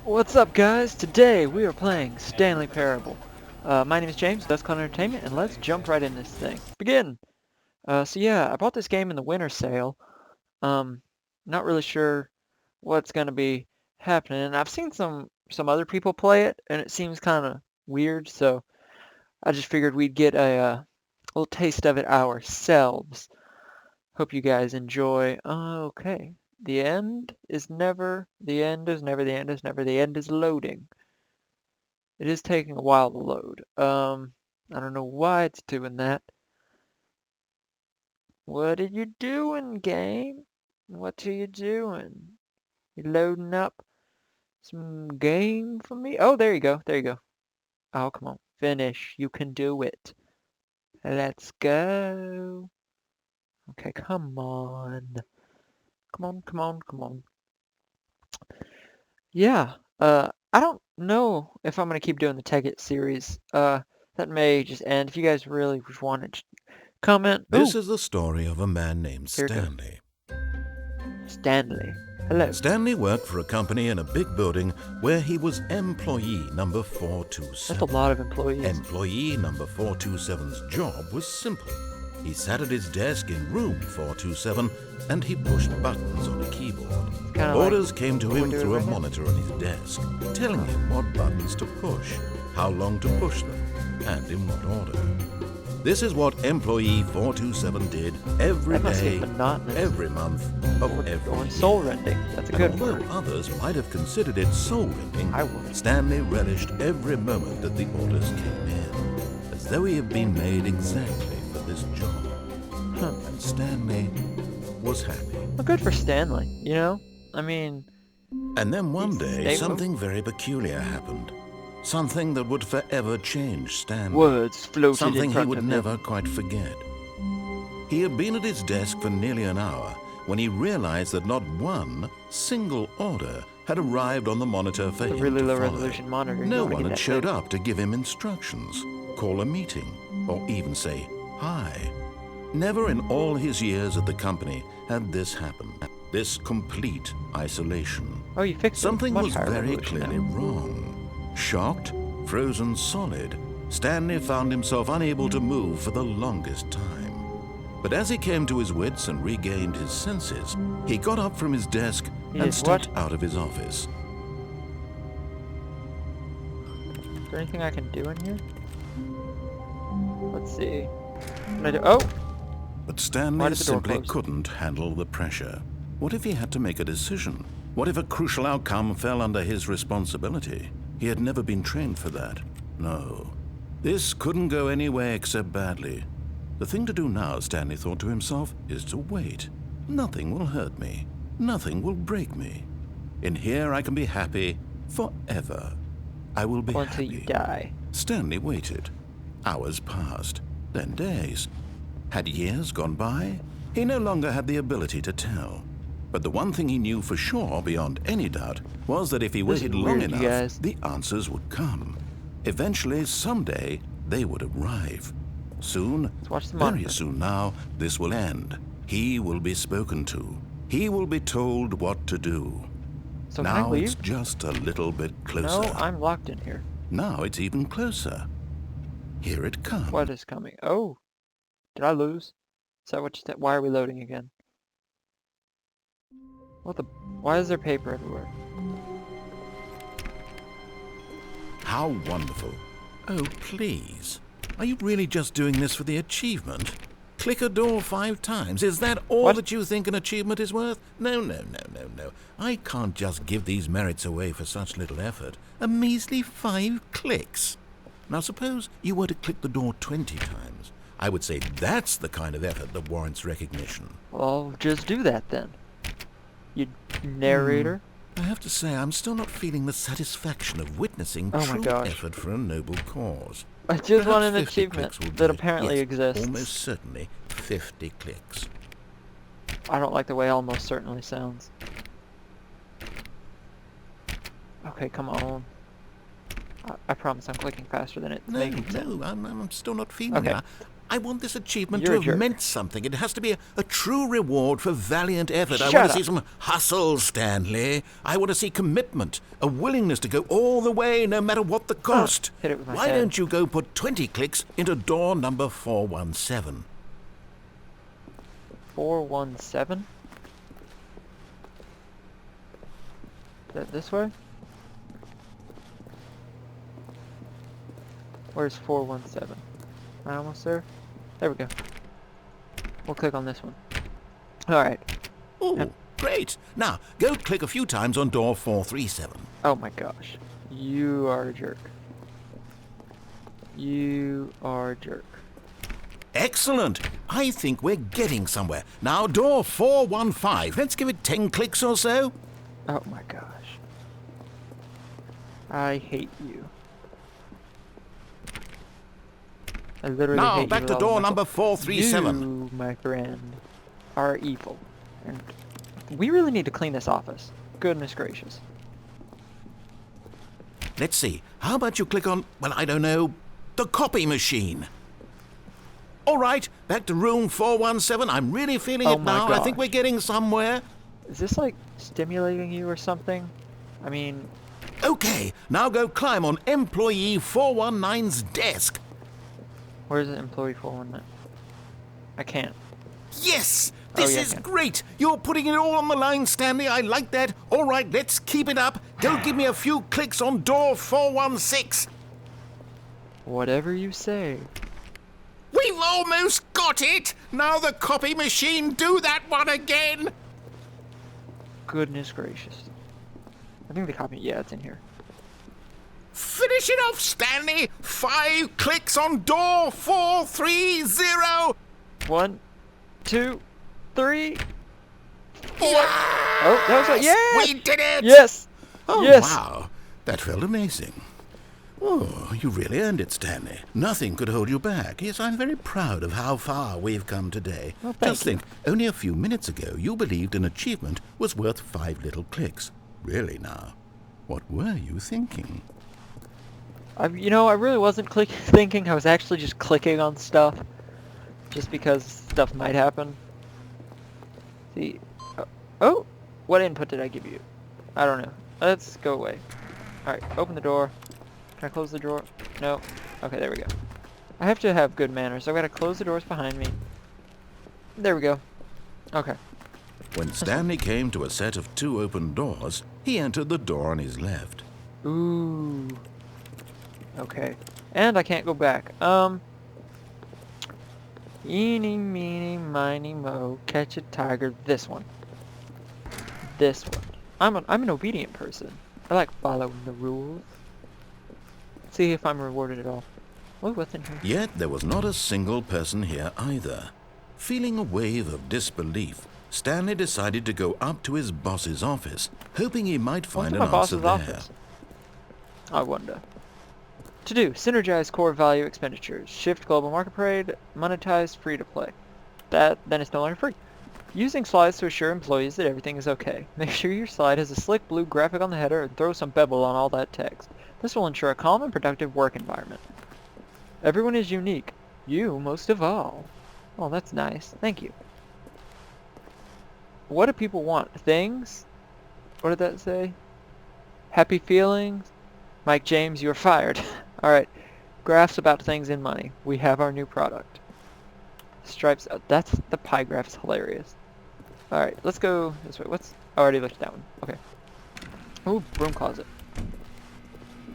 What's up, guys? Today we are playing Stanley Parable. My name is James, Dust Cloud Entertainment, and let's jump right in this thing. Begin! So yeah, I bought this game in the winter sale. Not really sure what's gonna be happening. I've seen some other people play it, and it seems kind of weird, so I just figured we'd get a little taste of it ourselves. Hope you guys enjoy. Okay. The end is never, the end is never, the end is never, the end is loading. It is taking a while to load. I don't know why it's doing that. What are you doing, game? What are you doing? You loading up some game for me? Oh, there you go. There you go. Oh, come on. Finish. You can do it. Let's go. Okay, come on. Come on, come on, come on. Yeah, I don't know if I'm gonna keep doing the Take It series. That may just end. If you guys really just want to comment. This Ooh, is the story of a man named here it goes. Stanley. Stanley. Hello. Stanley worked for a company in a big building where he was employee number That's a 427. lot of employees. Employee number 427's job was simple. He sat at his desk in room 427 and he pushed buttons on a keyboard. Kinda Orders like came to what we're him doing through a right now. monitor on his desk, telling him what buttons to push, how long to push them, and in what order. This is what employee 427 did every That must day, get monotonous. every month of every Or year. soul rending. That's a And good although word. others might have considered it soul-rending, I would. Stanley relished every moment that the orders came in, as though he had been made exactly for this job. Huh. And Stanley was happy. Well, good for Stanley, you know? I mean, And then one He's day, stable. something very peculiar happened. Something that would forever change Stanley. words floated Something in he front would of him. never quite forget. He had been at his desk for nearly an hour when he realized that not one single order had arrived on the monitor for The him really to low follow. resolution monitor. You No wanna one get had that showed thing. up to give him instructions, call a meeting, or even say hi. Never in all his years at the company had this happened. This complete isolation. Oh, you fixed it. Something Much was higher very resolution clearly now. wrong. Shocked, frozen solid, Stanley found himself unable to move for the longest time. But as he came to his wits and regained his senses, he got up from his desk He and did stepped what? out of his office. Is there anything I can do in here? Let's see. What can I do? Oh! But Why Stanley did the door simply close? couldn't handle the pressure. What if he had to make a decision? What if a crucial outcome fell under his responsibility? He had never been trained for that. No. This couldn't go any way except badly. The thing to do now, Stanley thought to himself, is to wait. Nothing will hurt me. Nothing will break me. In here I can be happy forever. I will be Until happy. you die. Stanley waited. Hours passed, then days. Had years gone by? He no longer had the ability to tell. But the one thing he knew for sure, beyond any doubt, was that if he This is waited long weird, you enough, guys. the answers would come. Eventually, someday, they would arrive. Soon, Let's watch the very monitor. soon now, this will end. He will be spoken to. He will be told what to do. So can I Now leave? it's just a little bit closer. No, I'm locked in here. Now it's even closer. Here it comes. What is coming? Oh! Did I lose? Is that what you said? Why are we loading again? What the? Why is there paper everywhere? How wonderful. Oh, please. Are you really just doing this for the achievement? Click a door 5 times. Is that all What? that you think an achievement is worth? No. I can't just give these merits away for such little effort. A measly 5 clicks. Now suppose you were to click the door 20 times. I would say that's the kind of effort that warrants recognition. Well, just do that then. You narrator. I have to say, I'm still not feeling the satisfaction of witnessing Oh my true gosh. effort for a noble cause. I just want Perhaps an 50 achievement clicks will do that it. apparently Yes, exists. Almost certainly 50 clicks. I don't like the way almost certainly sounds. Okay, come on. I promise I'm clicking faster than it's No, making sense. I'm still not feeling Okay. it. I want this achievement You're a to jerk. have meant something. It has to be a true reward for valiant effort. I Shut want to up. see some hustle, Stanley. I want to see commitment, a willingness to go all the way, no matter what the cost. Hit it with my Why head. don't you go put 20 clicks into door number 417? 417? Is that this way? Where's 417? Am I almost there? There we go. We'll click on this one. Alright. Oh, great. Now, go click a few times on door 437. Oh my gosh. You are a jerk. You are a jerk. Excellent. I think we're getting somewhere. Now, door 415. Let's give it 10 clicks or so. Oh my gosh. I hate you. I literally hate Now, you back with to all door of my number soul. 437. You, my friend, are evil. And we really need to clean this office. Goodness gracious. Let's see. How about you click on, well, I don't know, the copy machine? All right, back to room 417. I'm really feeling Oh it my now. I think gosh. we're getting somewhere. Is this like stimulating you or something? I mean, Okay, now go climb on employee 419's desk. where's the employee 419? I can't. Yes! Oh, This yeah, is okay. great! You're putting it all on the line, Stanley. I like that. All right, let's keep it up. Go give me a few clicks on door 416. Whatever you say. We've almost got it! Now the copy machine, do that one again! Goodness gracious. I think the copy, yeah, it's in here. Finish it off, Stanley! 5 clicks on door 430! 1, 2, 3. Yes! Oh, that was it. Yes! We did it! Yes! Oh, Yes! wow. That felt amazing. Oh, you really earned it, Stanley. Nothing could hold you back. Yes, I'm very proud of how far we've come today. Well, thank Just you. think, only a few minutes ago, you believed an achievement was worth 5 little clicks. Really now, what were you thinking? I really wasn't thinking. I was actually just clicking on stuff. Just because stuff might happen. See. Oh! What input did I give you? I don't know. Let's go away. Alright, open the door. Can I close the door? No. Okay, there we go. I have to have good manners. I've got to close the doors behind me. There we go. Okay. When Stanley came to a set of 2 open doors, he entered the door on his left. Ooh. Okay. And I can't go back. Eeny, meeny, miny, mo. Catch a tiger. This one. This one. I'm an obedient person. I like following the rules. See if I'm rewarded at all. Oh, what's in here? Yet there was not a single person here either. Feeling a wave of disbelief, Stanley decided to go up to his boss's office, hoping he might What's find in an my answer boss's there. office? I wonder. To do, synergize core value expenditures. Shift global market parade. Monetize free to play. Then it's no longer free. Using slides to assure employees that everything is okay. Make sure your slide has a slick blue graphic on the header and throw some bevel on all that text. This will ensure a calm and productive work environment. Everyone is unique. You most of all. Oh, that's nice. Thank you. What do people want? Things? What did that say? Happy feelings? Mike James, you're fired. Alright. Graphs about things and money. We have our new product. Stripes. That's the pie graph is hilarious. Alright, let's go this way. I already looked at that one. Okay. Ooh, broom closet.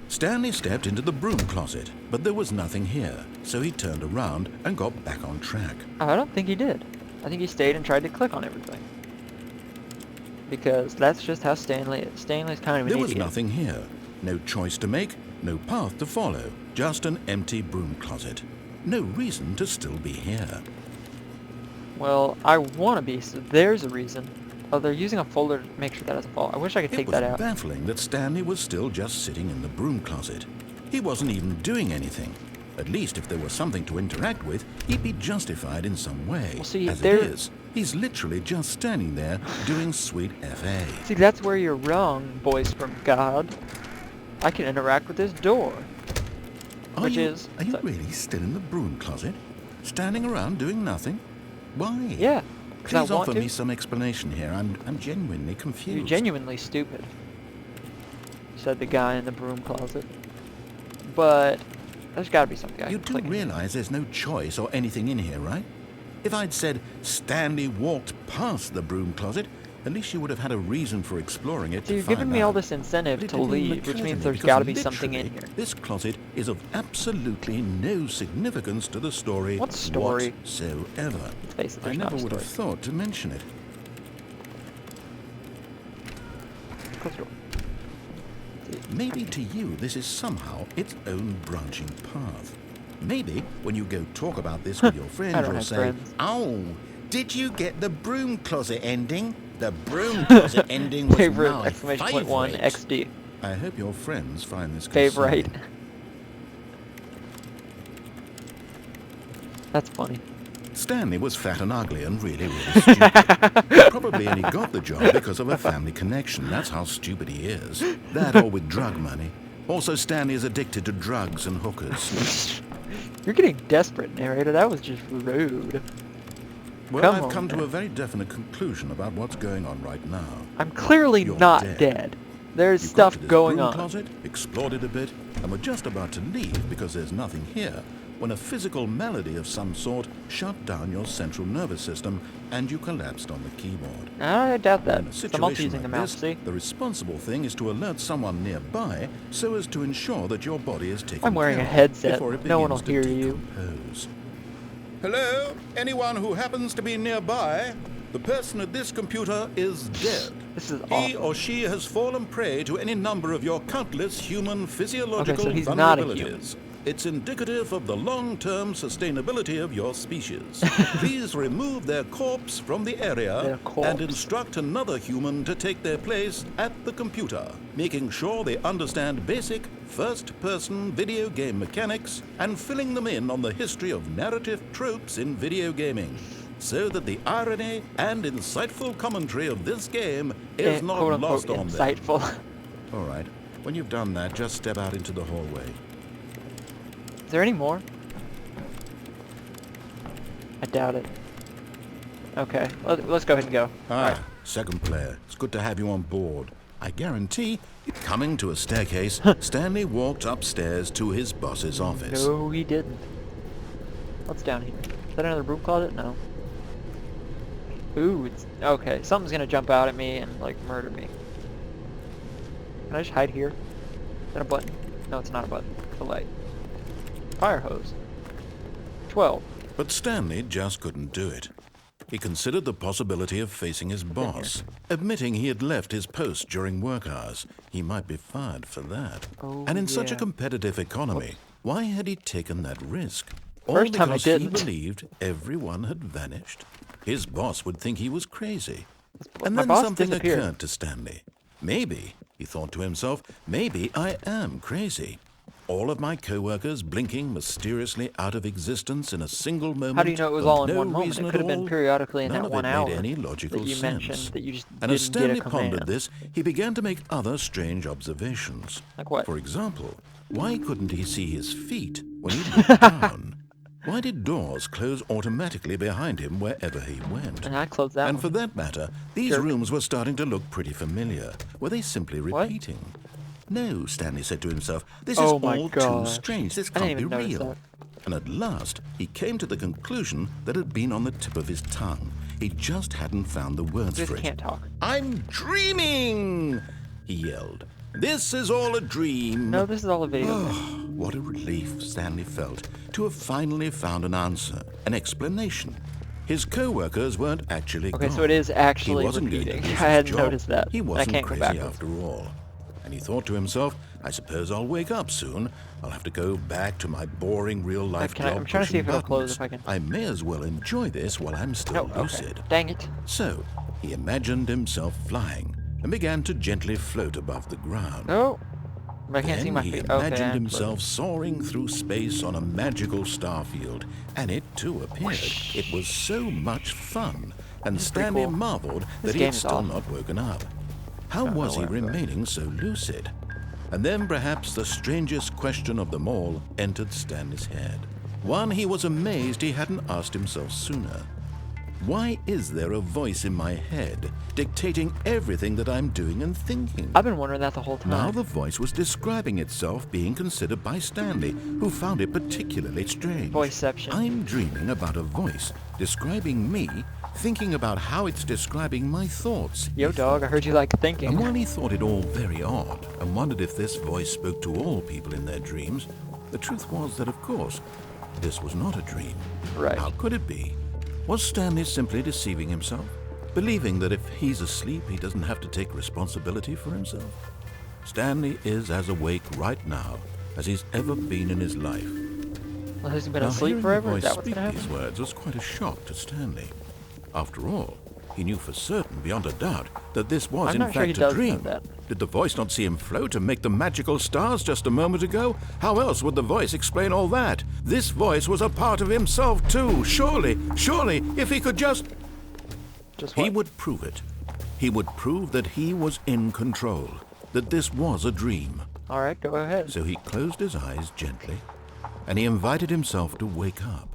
Stanley stepped into the broom closet, but there was nothing here, so he turned around and got back on track. Oh, I don't think he did. I think he stayed and tried to click on everything. Because that's just how Stanley is. Stanley's kind of an There was idiot. nothing here. No choice to make, no path to follow, just an empty broom closet. No reason to still be here. Well, I want to be, so there's a reason. Oh, they're using a folder to make sure that doesn't fall. I wish I could It take was that out. baffling that Stanley was still just sitting in the broom closet. He wasn't even doing anything. At least if there was something to interact with, he'd be justified in some way. Well, see, As it there- is, he's literally just standing there doing sweet FA. See, that's where you're wrong, boys from God. I can interact with this door. Are Which you is- Are you so- really still in the broom closet? Standing around doing nothing? Why? Yeah, because I Please want offer to. me some explanation here. I'm genuinely You're confused. genuinely stupid, said the guy in the broom closet. But there's got to be something I You can do click in. realize there's no choice or anything in here, right? If I'd said Stanley walked past the broom closet, at least you would have had a reason for exploring it So to you're find giving me all out. this incentive But it to didn't even leave, occur which to means me there's because got to be something in literally, here. This closet is of absolutely no significance to the story What story? whatsoever. Let's face it, I there's not never a would have story. thought to mention it. Close the door. Maybe to you this is somehow its own branching path. Maybe when you go talk about this with your friends, don't you'll have say, friends. "Oh, did you get the broom closet ending? The broom closet ending was Favorite my exclamation point one favorite." XD. I hope your friends find this Favorite. concerning. That's funny. Stanley was fat and ugly and really, really stupid. He probably only got the job because of a family connection. That's how stupid he is. That or with drug money. Also, Stanley is addicted to drugs and hookers. You're getting desperate, narrator. That was just rude. Well, Come I've come on, to man. a very definite conclusion about what's going on right now. I'm clearly You're not dead. dead. There's You got stuff to this going broom on. closet, explored it a bit, and were just about to leave because there's nothing here, when a physical malady of some sort shut down your central nervous system and you collapsed on the keyboard. I doubt that. In a I'm also situation using the like mouse, this, see? the responsible thing is to alert someone nearby so as to ensure that your body is taken I'm wearing care a of headset. before it No one begins will hear to you. decompose. Hello? Anyone who happens to be nearby? The person at this computer is dead. This is He awful. or she has fallen prey to any number of your countless human physiological Okay, so he's not a human. vulnerabilities. It's indicative of the long-term sustainability of your species. Please remove their corpse from the area Their corpse. and instruct another human to take their place at the computer, making sure they understand basic first-person video game mechanics and filling them in on the history of narrative tropes in video gaming, so that the irony and insightful commentary of this game is not quote-unquote lost on them. insightful. All right, when you've done that, just step out into the hallway. Is there any more? I doubt it. Okay, let's go ahead and go. Ah, second player. It's good to have you on board. I guarantee, coming to a staircase, Stanley walked upstairs to his boss's office. No, he didn't. What's down here? Is that another broom closet? No. Ooh, it's... Okay, something's gonna jump out at me and, like, murder me. Can I just hide here? Is that a button? No, it's not a button. It's a light. Fire hose. 12. But Stanley just couldn't do it. He considered the possibility of facing his boss, admitting he had left his post during work hours. He might be fired for that. Oh, And in such a yeah. competitive economy, why had he taken that risk? All First time I because he didn't. believed everyone had vanished. His boss would think he was crazy. And My then boss something disappeared. occurred to Stanley. Maybe, he thought to himself, maybe I am crazy. All of my co-workers blinking mysteriously out of existence in a single moment. How do you know it was for all in no one moment? reason It at could have been all? periodically in None that of 1 it hour made any logical that you sense. mentioned that you just And as didn't Stanley get a command. pondered this, he began to make other strange observations. Like what? For example, why couldn't he see his feet when he looked down? Why did doors close automatically behind him wherever he went? And I closed that And one. for that matter, these Jerk. rooms were starting to look pretty familiar. Were they simply What? repeating? No, Stanley said to himself, this Oh is my all too gosh. strange. This I didn't can't be even notice real. that. And at last, he came to the conclusion that had been on the tip of his tongue. He just hadn't found the words You for just it. can't talk. I'm dreaming, he yelled. This is all a dream. No, this is all a video. Oh, what a relief Stanley felt to have finally found an answer, an explanation. His co-workers weren't actually Okay, gone. so it is actually He wasn't going to repeating. lose I his hadn't job. noticed that. He And I wasn't can't go crazy backwards. after all. And he thought to himself, I suppose I'll wake up soon. I'll have to go back to my boring real-life Can I- job I'm trying to see pushing if it'll close buttons. if I can. I may as well enjoy this while I'm still No, okay. lucid. Dang it. So, he imagined himself flying and began to gently float above the ground. Oh. But I can't see Then my he feet. Okay, imagined I'm himself soaring through space on a magical starfield, and it too appeared. It was so much fun, and This is pretty Stanley cool. marveled This that game he'd is still awesome. not woken up. How don't know was he where I'm going. remaining so lucid? And then perhaps the strangest question of them all entered Stanley's head. One he was amazed he hadn't asked himself sooner. Why is there a voice in my head dictating everything that I'm doing and thinking? I've been wondering that the whole time. Now the voice was describing itself being considered by Stanley, who found it particularly strange. Voiceception. I'm dreaming about a voice describing me, thinking about how it's describing my thoughts. Yo, dog, I heard you like thinking. And while he thought it all very odd and wondered if this voice spoke to all people in their dreams, the truth was that, of course, this was not a dream. Right. How could it be? Was Stanley simply deceiving himself, believing that if he's asleep, he doesn't have to take responsibility for himself? Stanley is as awake right now as he's ever been in his life. Well, has he been Now, asleep hearing forever? the Is voice that what's speak gonna these happen? words was quite a shock to Stanley. After all, he knew for certain, beyond a doubt, that this was I'm in not sure he fact a does know dream. that. Did the voice not see him float and make the magical stars just a moment ago? How else would the voice explain all that? This voice was a part of himself too. Surely, if he could just... Just He what? would prove it. He would prove that he was in control, that this was a dream. All right, go ahead. So he closed his eyes gently, and he invited himself to wake up.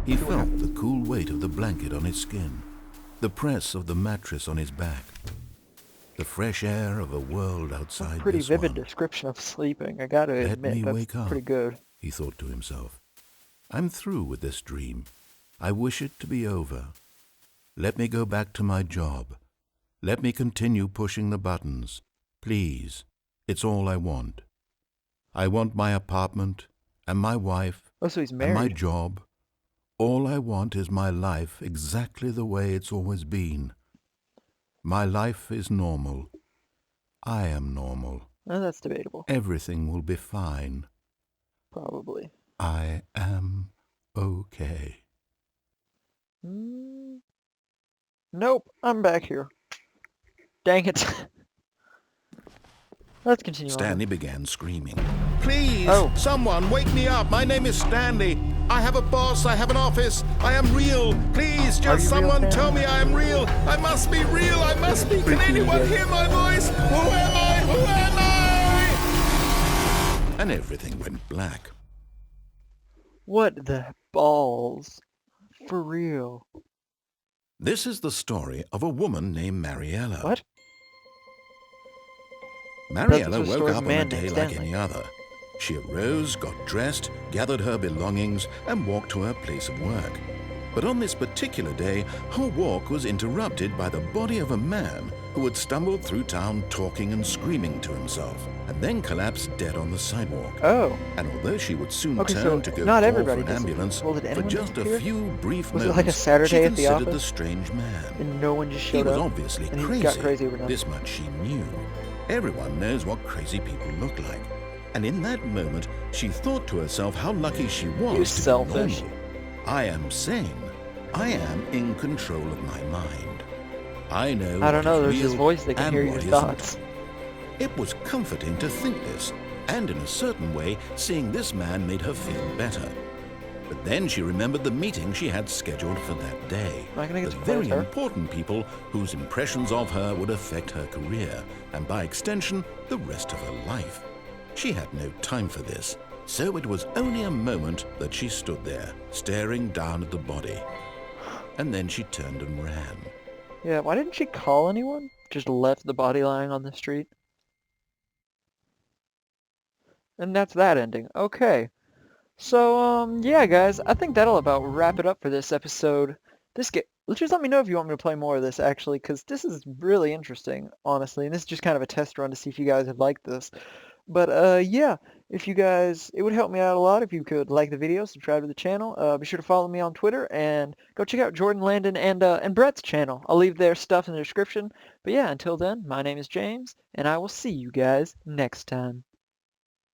He felt the cool weight of the blanket on his skin, the press of the mattress on his back, the fresh air of a world outside Pretty this vivid one. description of sleeping. I gotta Let admit, me that's wake up. pretty good. He thought to himself. I'm through with this dream. I wish it to be over. Let me go back to my job. Let me continue pushing the buttons. Please, it's all I want. I want my apartment and my wife Oh, so he's and my married. job. All I want is my life exactly the way it's always been. My life is normal. I am normal. Oh, that's debatable. Everything will be fine. Probably. I am okay. Nope, I'm back here. Dang it. Let's continue Stanley began screaming. Please, Oh. someone, wake me up. My name is Stanley. I have a boss. I have an office. I am real. Please, Are just you real, someone Stanley? tell me I am real. I must be real. I must be. Can Freaky anyone again. hear my voice? Who am I? Who am I? And everything went black. on. What the balls? For real. This is the story of a woman named Mariella. What? Mariella That's the woke story of up a on a man day named like Stanley. any other. She arose, got dressed, gathered her belongings, and walked to her place of work. But on this particular day, her walk was interrupted by the body of a man who had stumbled through town talking and screaming to himself, and then collapsed dead on the sidewalk. Oh. And although she would soon Okay, so turn to go not call everybody for an does it. ambulance, Well, did for anyone just a disappear? few brief Was it moments, like a Saturday she at the considered the office? strange man. And no one just He showed was up? obviously and he crazy. got crazy overnight. This much she knew. Everyone knows what crazy people look like. And in that moment, she thought to herself how lucky she was You're to be selfish. normal. I am sane. I am in control of my mind. I know I don't know, what is there's this real voice that can and hear your what isn't. thoughts. It was comforting to think this, and in a certain way, seeing this man made her feel better. But then she remembered the meeting she had scheduled for that day. Am I gonna get The to very close her? important people whose impressions of her would affect her career, and by extension, the rest of her life. She had no time for this, so it was only a moment that she stood there, staring down at the body. And then she turned and ran. Yeah, why didn't she call anyone? Just left the body lying on the street? And that's that ending. Okay. So, yeah, guys, I think that'll about wrap it up for this episode. Just let me know if you want me to play more of this, actually, because this is really interesting, honestly, and this is just kind of a test run to see if you guys have liked this. But, yeah, if you guys, it would help me out a lot if you could like the video, subscribe to the channel, be sure to follow me on Twitter, and go check out Jordan Landon and Brett's channel. I'll leave their stuff in the description. But yeah, until then, my name is James, and I will see you guys next time.